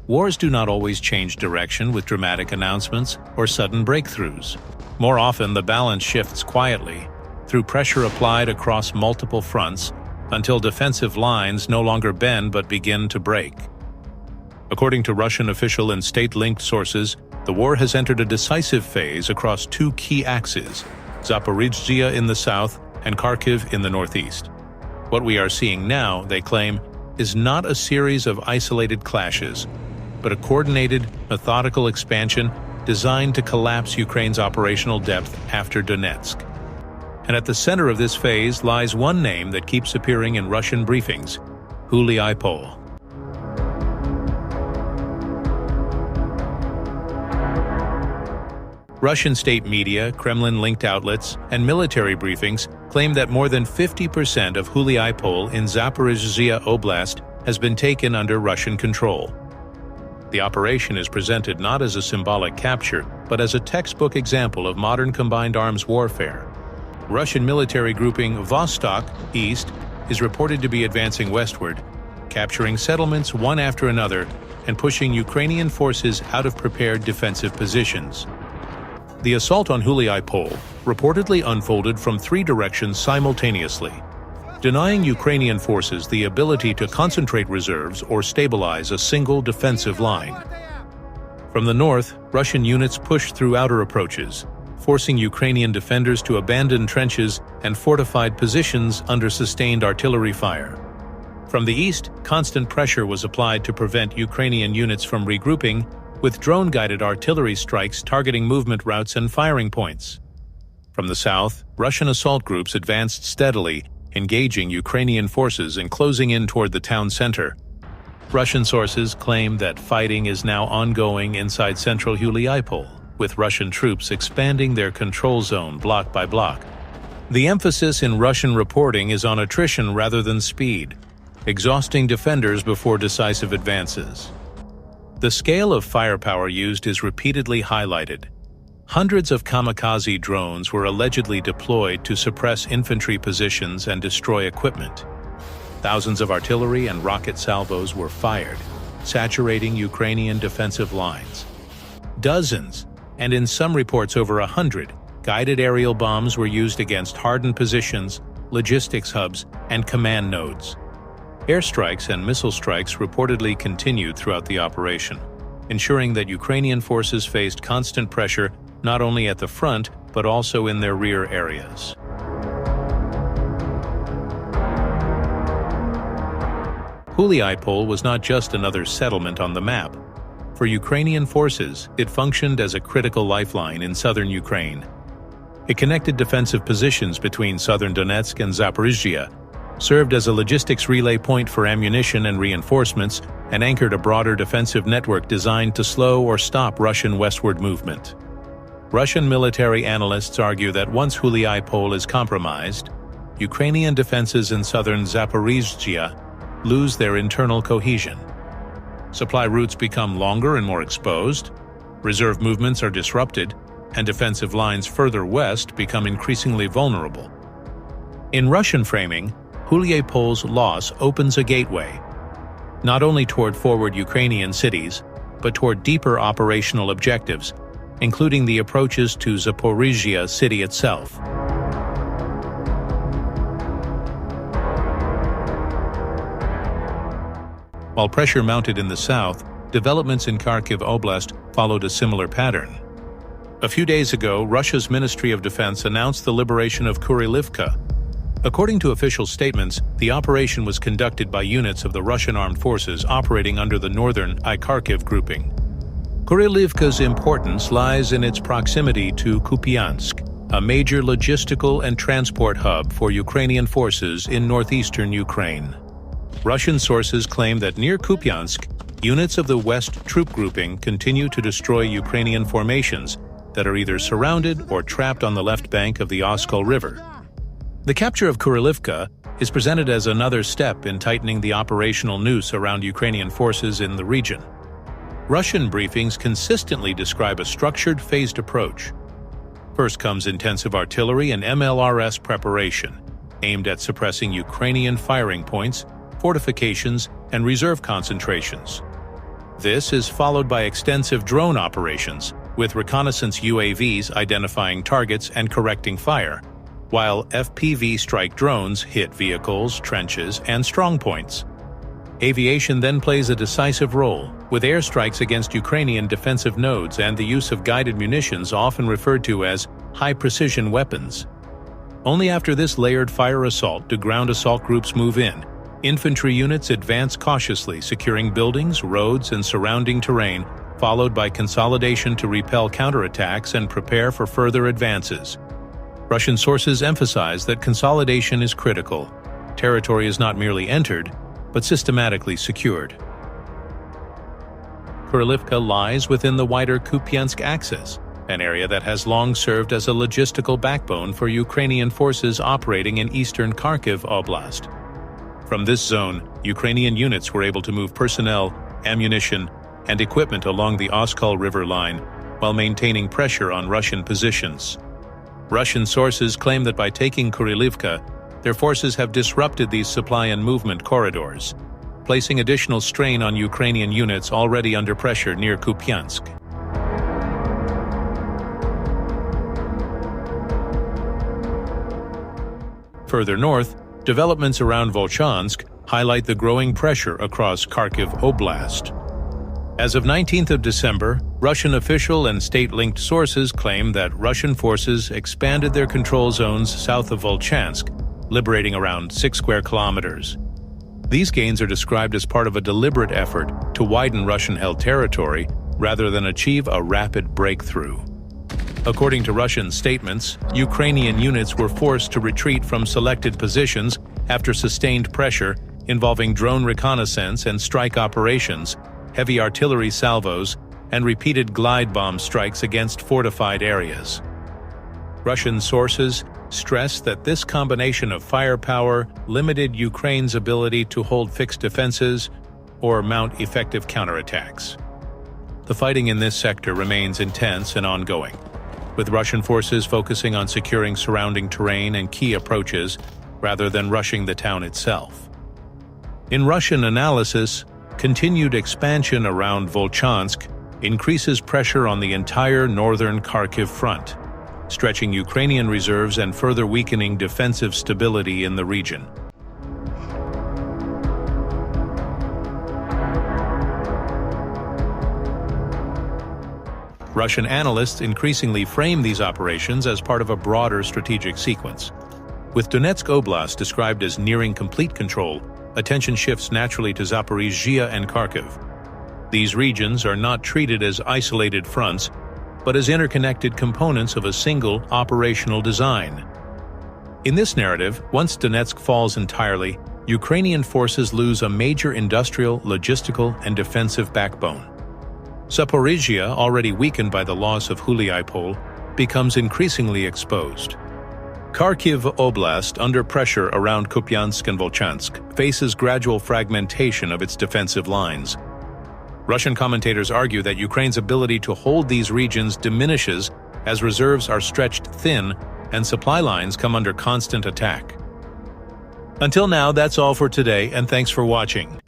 Wars do not always change direction with dramatic announcements or sudden breakthroughs. More often, the balance shifts quietly, through pressure applied across multiple fronts, until defensive lines no longer bend but begin to break. According to Russian official and state-linked sources, the war has entered a decisive phase across two key axes, Zaporizhzhia in the south and Kharkiv in the northeast. What we are seeing now, they claim, is not a series of isolated clashes, but a coordinated, methodical expansion designed to collapse Ukraine's operational depth after Donetsk. And at the center of this phase lies one name that keeps appearing in Russian briefings: Huliaipol. Russian state media, Kremlin-linked outlets, and military briefings claim that more than 50% of Huliaipol in Zaporizhzhia Oblast has been taken under Russian control. The operation is presented not as a symbolic capture, but as a textbook example of modern combined arms warfare. Russian military grouping Vostok East is reported to be advancing westward, capturing settlements one after another and pushing Ukrainian forces out of prepared defensive positions. The assault on Huliaipol reportedly unfolded from three directions simultaneously, denying Ukrainian forces the ability to concentrate reserves or stabilize a single defensive line. From the north, Russian units pushed through outer approaches, forcing Ukrainian defenders to abandon trenches and fortified positions under sustained artillery fire. From the east, constant pressure was applied to prevent Ukrainian units from regrouping, with drone-guided artillery strikes targeting movement routes and firing points. From the south, Russian assault groups advanced steadily, engaging Ukrainian forces and closing in toward the town center. Russian sources claim that fighting is now ongoing inside central Huliaipol, with Russian troops expanding their control zone block by block. The emphasis in Russian reporting is on attrition rather than speed, exhausting defenders before decisive advances. The scale of firepower used is repeatedly highlighted. Hundreds of kamikaze drones were allegedly deployed to suppress infantry positions and destroy equipment. Thousands of artillery and rocket salvos were fired, saturating Ukrainian defensive lines. Dozens, and in some reports over 100, guided aerial bombs were used against hardened positions, logistics hubs, and command nodes. Airstrikes and missile strikes reportedly continued throughout the operation, ensuring that Ukrainian forces faced constant pressure not only at the front, but also in their rear areas. Huliaipol was not just another settlement on the map. For Ukrainian forces, it functioned as a critical lifeline in southern Ukraine. It connected defensive positions between southern Donetsk and Zaporizhzhia, served as a logistics relay point for ammunition and reinforcements, and anchored a broader defensive network designed to slow or stop Russian westward movement. Russian military analysts argue that once Huliaipol is compromised, Ukrainian defenses in southern Zaporizhzhia lose their internal cohesion. Supply routes become longer and more exposed, reserve movements are disrupted, and defensive lines further west become increasingly vulnerable. In Russian framing, Huliaipol's loss opens a gateway, not only toward forward Ukrainian cities, but toward deeper operational objectives, including the approaches to Zaporizhzhia city itself. While pressure mounted in the south, developments in Kharkiv Oblast followed a similar pattern. A few days ago, Russia's Ministry of Defense announced the liberation of Kurilivka. According to official statements, the operation was conducted by units of the Russian armed forces operating under the northern Kharkiv grouping. Kurilivka's importance lies in its proximity to Kupiansk, a major logistical and transport hub for Ukrainian forces in northeastern Ukraine. Russian sources claim that near Kupiansk, units of the West troop grouping continue to destroy Ukrainian formations that are either surrounded or trapped on the left bank of the Oskol River. The capture of Kurilivka is presented as another step in tightening the operational noose around Ukrainian forces in the region. Russian briefings consistently describe a structured, phased approach. First comes intensive artillery and MLRS preparation, aimed at suppressing Ukrainian firing points, fortifications, and reserve concentrations. This is followed by extensive drone operations, with reconnaissance UAVs identifying targets and correcting fire, while FPV strike drones hit vehicles, trenches, and strongpoints. Aviation then plays a decisive role, with airstrikes against Ukrainian defensive nodes and the use of guided munitions often referred to as high-precision weapons. Only after this layered fire assault do ground assault groups move in. Infantry units advance cautiously, securing buildings, roads, and surrounding terrain, followed by consolidation to repel counterattacks and prepare for further advances. Russian sources emphasize that consolidation is critical. Territory is not merely entered, but systematically secured. Kharkivka lies within the wider Kupiansk axis, an area that has long served as a logistical backbone for Ukrainian forces operating in eastern Kharkiv Oblast. From this zone, Ukrainian units were able to move personnel, ammunition, and equipment along the Oskol River line while maintaining pressure on Russian positions. Russian sources claim that by taking Kharkivka, their forces have disrupted these supply and movement corridors, placing additional strain on Ukrainian units already under pressure near Kupiansk. Further north, developments around Volchansk highlight the growing pressure across Kharkiv Oblast. As of 19th of December, Russian official and state-linked sources claim that Russian forces expanded their control zones south of Volchansk, liberating around 6 square kilometers. These gains are described as part of a deliberate effort to widen Russian-held territory rather than achieve a rapid breakthrough. According to Russian statements, Ukrainian units were forced to retreat from selected positions after sustained pressure involving drone reconnaissance and strike operations, heavy artillery salvos, and repeated glide bomb strikes against fortified areas. Russian sources stress that this combination of firepower limited Ukraine's ability to hold fixed defenses or mount effective counterattacks. The fighting in this sector remains intense and ongoing, with Russian forces focusing on securing surrounding terrain and key approaches rather than rushing the town itself. In Russian analysis, continued expansion around Volchansk increases pressure on the entire northern Kharkiv front, stretching Ukrainian reserves and further weakening defensive stability in the region. Russian analysts increasingly frame these operations as part of a broader strategic sequence. With Donetsk Oblast described as nearing complete control, attention shifts naturally to Zaporizhzhia and Kharkiv. These regions are not treated as isolated fronts, but as interconnected components of a single operational design. In this narrative, once Donetsk falls entirely, Ukrainian forces lose a major industrial, logistical, and defensive backbone. Zaporizhzhia, already weakened by the loss of Huliaipol, becomes increasingly exposed. Kharkiv Oblast, under pressure around Kupiansk and Volchansk, faces gradual fragmentation of its defensive lines. Russian commentators argue that Ukraine's ability to hold these regions diminishes as reserves are stretched thin and supply lines come under constant attack. Until now, that's all for today, and thanks for watching.